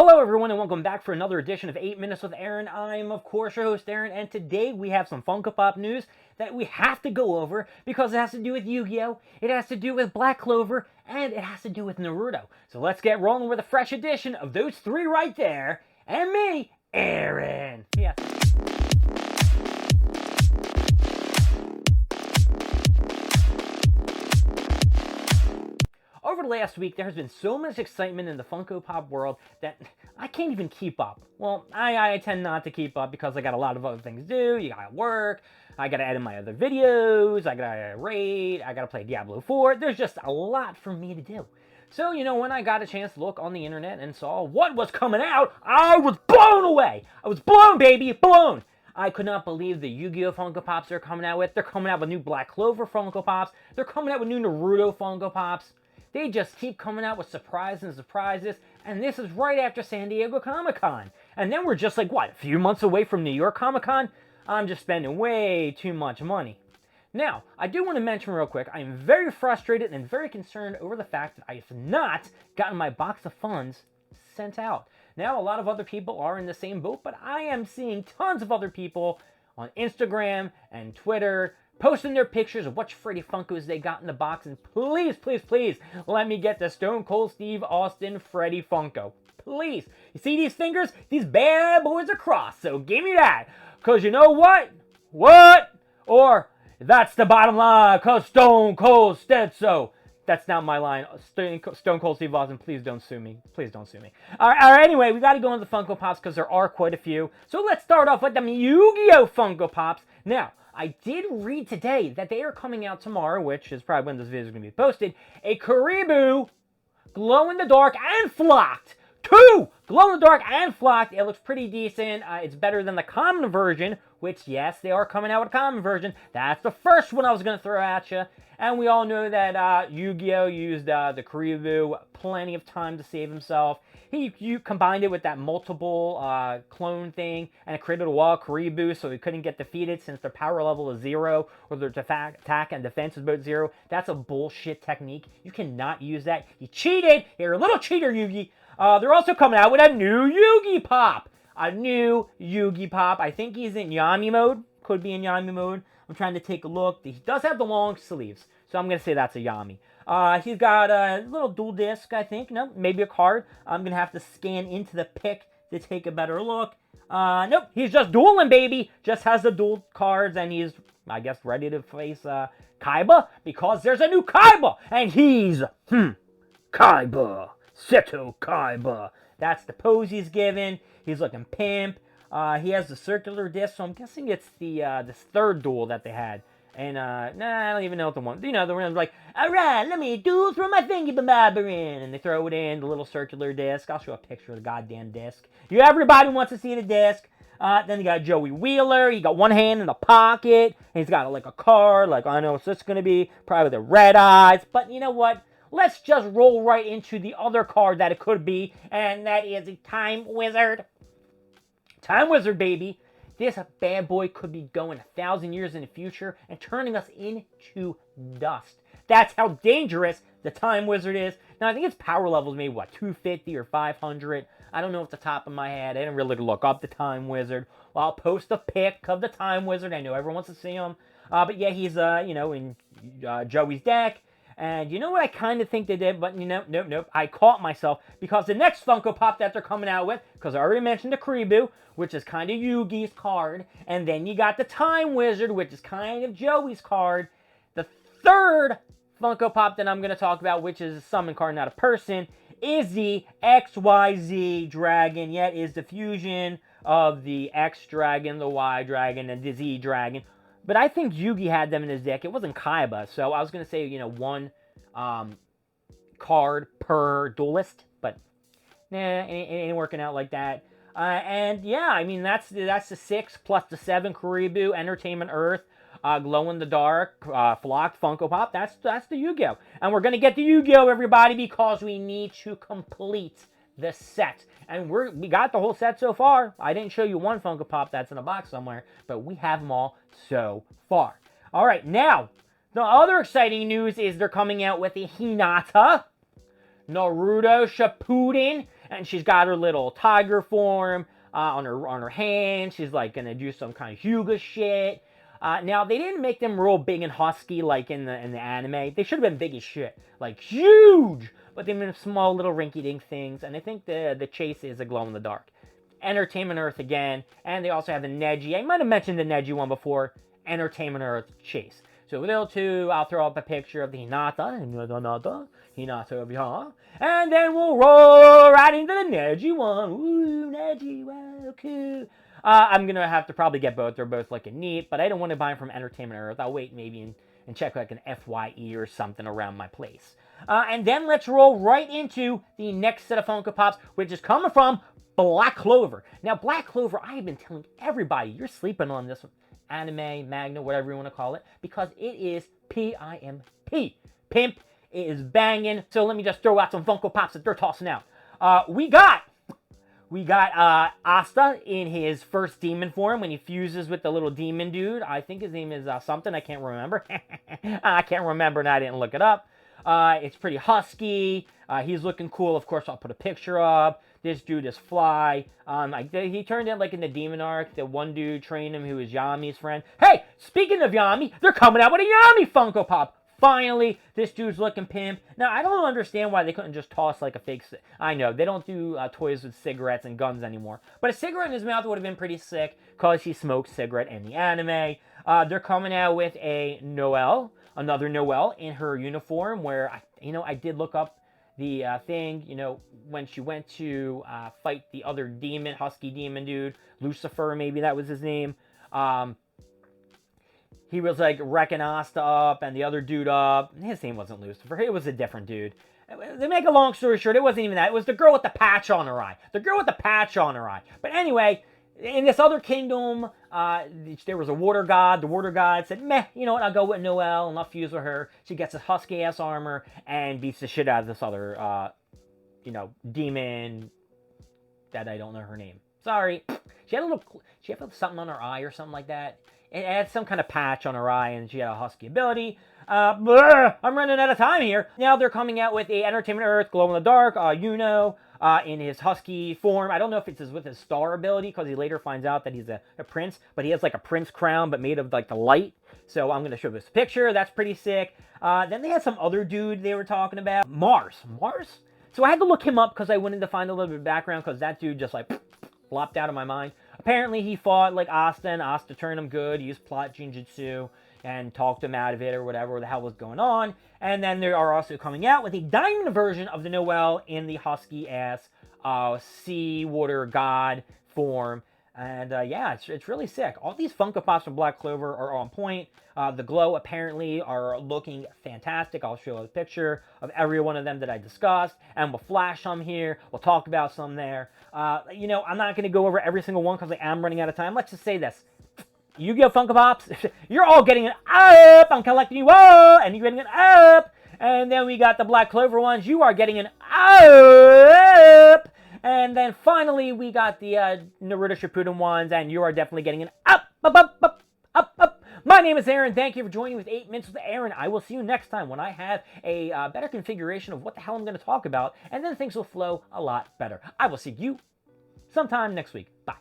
Hello everyone and welcome back for another edition of 8 Minutes with Aaron. I'm of course your host Aaron, and today we have some Funko Pop news that we have to go over because it has to do with Yu-Gi-Oh!, it has to do with Black Clover, and it has to do with Naruto. So let's get rolling with a fresh edition of those three right there, and me, Aaron. Yeah. Over the last week, there has been so much excitement in the Funko Pop world that I can't even keep up. Well, I tend not to keep up because I got a lot of other things to do. You gotta work, I gotta edit my other videos, I gotta raid, I gotta play Diablo 4. There's just a lot for me to do. So, when I got a chance to look on the internet and saw what was coming out, I was blown away. I was blown, baby, blown. I could not believe the Yu-Gi-Oh! Funko Pops they're coming out with. They're coming out with new Black Clover Funko Pops. They're coming out with new Naruto Funko Pops. They just keep coming out with surprises and surprises, and this is right after San Diego Comic-Con. And then we're just like, what, a few months away from New York Comic-Con? I'm just spending way too much money. Now, I do want to mention real quick, I am very frustrated and very concerned over the fact that I have not gotten my box of funds sent out. Now, a lot of other people are in the same boat, but I am seeing tons of other people on Instagram and Twitter posting their pictures of what Freddy Funkos they got in the box, and please, please, please, let me get the Stone Cold Steve Austin Freddy Funko. Please. You see these fingers? These bad boys are crossed, so give me that. Because you know what? What? Or, that's the bottom line, because Stone Cold said so. That's not my line. Stone Cold Steve Austin, please don't sue me. Please don't sue me. All right, anyway, we got to go into the Funko Pops because there are quite a few. So let's start off with the Yu-Gi-Oh! Funko Pops. Now, I did read today that they are coming out tomorrow, which is probably when this video is going to be posted, a Kuriboh glow-in-the-dark and flocked. Two glow-in-the-dark and flocked. It looks pretty decent. It's better than the common version, which, yes, they are coming out with a common version. That's the first one I was going to throw at you. And we all know that Yu-Gi-Oh! Used the Kuriboh plenty of time to save himself. You combined it with that multiple clone thing, and it created a wall of Kuriboh, so he couldn't get defeated since their power level is 0, or their attack and defense is both 0. That's a bullshit technique. You cannot use that. You cheated! You're a little cheater, Yugi. They're also coming out with a new Yugi Pop. A new Yugi Pop. I think he's in Yami mode. Could be in Yami mode. I'm trying to take a look. He does have the long sleeves, so I'm going to say that's a Yami. He's got a little dual disc, I think. No, maybe a card. I'm going to have to scan into the pic to take a better look. Nope, he's just dueling, baby. Just has the dual cards, and he's, I guess, ready to face Kaiba, because there's a new Kaiba, and he's, Kaiba. Seto Kaiba. That's the pose he's given. He's looking pimp. He has the circular disc, so I'm guessing it's the this third duel that they had. And, I don't even know what the one, the one's like, alright, let me duel throw my thingy in. And they throw it in, the little circular disc. I'll show a picture of the goddamn disc. Everybody wants to see the disc. Then you got Joey Wheeler. He got one hand in the pocket. And he's got, like, a card. Like, I know what's this going to be. Probably with the red eyes. But you know what? Let's just roll right into the other card that it could be. And that is a Time Wizard. Time Wizard, baby. This bad boy could be going 1,000 years in the future and turning us into dust. That's how dangerous the Time Wizard is. Now, I think its power level is maybe, 250 or 500? I don't know off the top of my head. I didn't really look up the Time Wizard. Well, I'll post a pic of the Time Wizard. I know everyone wants to see him. But yeah, he's, in Joey's deck. And you know what I kind of think they did, but nope. I caught myself because the next Funko Pop that they're coming out with, because I already mentioned the Kuriboh, which is kind of Yugi's card, and then you got the Time Wizard, which is kind of Joey's card. The third Funko Pop that I'm going to talk about, which is a summon card, not a person, is the XYZ Dragon. Yeah, it is the fusion of the X Dragon, the Y Dragon, and the Z Dragon. But I think Yugi had them in his deck. It wasn't Kaiba, so I was going to say, one card per duelist. But, nah, it ain't working out like that. And, yeah, I mean, that's the 6 plus the 7 Kuriboh, Entertainment Earth, glow-in-the-dark, flocked Funko Pop. That's the Yu-Gi-Oh! And we're going to get the Yu-Gi-Oh! Everybody, because we need to complete the set. And we got the whole set so far. I didn't show you one Funko Pop that's in a box somewhere, but we have them all so far. All right, now, the other exciting news is they're coming out with a Hinata, Naruto Shippuden, and she's got her little tiger form on her hand. She's like gonna do some kind of Hyuga shit. Now they didn't make them real big and husky like in the anime. They should have been big as shit, like huge. But they've been small little rinky-dink things, and I think the chase is a glow in the dark. Entertainment Earth again, and they also have the Neji. I might have mentioned the Neji one before. Entertainment Earth chase. So with those two, I'll throw up a picture of the Hinata over here, and then we'll roll right into the Neji one. Ooh, Neji, wow, cool. I'm gonna have to probably get both. They're both looking neat, but I don't want to buy them from Entertainment Earth. I'll wait maybe and check like an FYE or something around my place. And then let's roll right into the next set of Funko Pops, which is coming from Black Clover. Now, Black Clover, I have been telling everybody, you're sleeping on this anime, manga, whatever you want to call it, because it is P-I-M-P. Pimp. It is banging. So let me just throw out some Funko Pops that they're tossing out. We got Asta in his first demon form when he fuses with the little demon dude. I think his name is something. I can't remember. I can't remember, and I didn't look it up. It's pretty husky. He's looking cool. Of course, I'll put a picture up. This dude is fly. He turned in like in the Demon Arc. The one dude trained him who was Yami's friend. Hey, speaking of Yami, they're coming out with a Yami Funko Pop. Finally, this dude's looking pimp. Now, I don't understand why they couldn't just toss like a fake... I know, they don't do toys with cigarettes and guns anymore. But a cigarette in his mouth would have been pretty sick because he smoked cigarette in the anime. They're coming out with a Noelle, another Noelle in her uniform where, I did look up the thing, when she went to fight the other demon, husky demon dude, Lucifer, maybe that was his name. He was like wrecking Asta up and the other dude up. His name wasn't Lucifer. It was a different dude. To make a long story short, it wasn't even that. It was the girl with the patch on her eye. The girl with the patch on her eye. But anyway, in this other kingdom, there was a water god. The water god said, meh, you know what, I'll go with Noelle and I'll fuse with her. She gets a husky-ass armor and beats the shit out of this other, demon that I don't know her name. Sorry. She had something on her eye or something like that. It had some kind of patch on her eye, and she had a husky ability. I'm running out of time here. Now they're coming out with a Entertainment Earth Glow in the Dark, in his husky form. I don't know if it's with his star ability, because he later finds out that he's a prince, but he has like a prince crown, but made of like the light. So I'm going to show this picture. That's pretty sick. Then they had some other dude they were talking about. Mars? So I had to look him up, because I wanted to find a little bit of background, because that dude just like flopped out of my mind. Apparently, he fought like Asta, and Asta turned him good. He used plot Jinjutsu and talked him out of it or whatever the hell was going on. And then they are also coming out with a diamond version of the Noelle in the husky-ass sea water god form. And yeah, it's really sick. All these Funko Pops from Black Clover are on point. The Glow apparently are looking fantastic. I'll show a picture of every one of them that I discussed, and we'll flash some here. We'll talk about some there. I'm not going to go over every single one because I am running out of time. Let's just say this. Yu-Gi-Oh! Funko Pops, you're all getting an up. I'm collecting you all, and you're getting an up. And then we got the Black Clover ones. You are getting an up. And then finally, we got the Naruto Shippuden ones, and you are definitely getting an up. My name is Aaron. Thank you for joining with 8 Minutes with Aaron. I will see you next time when I have a better configuration of what the hell I'm going to talk about, and then things will flow a lot better. I will see you sometime next week. Bye.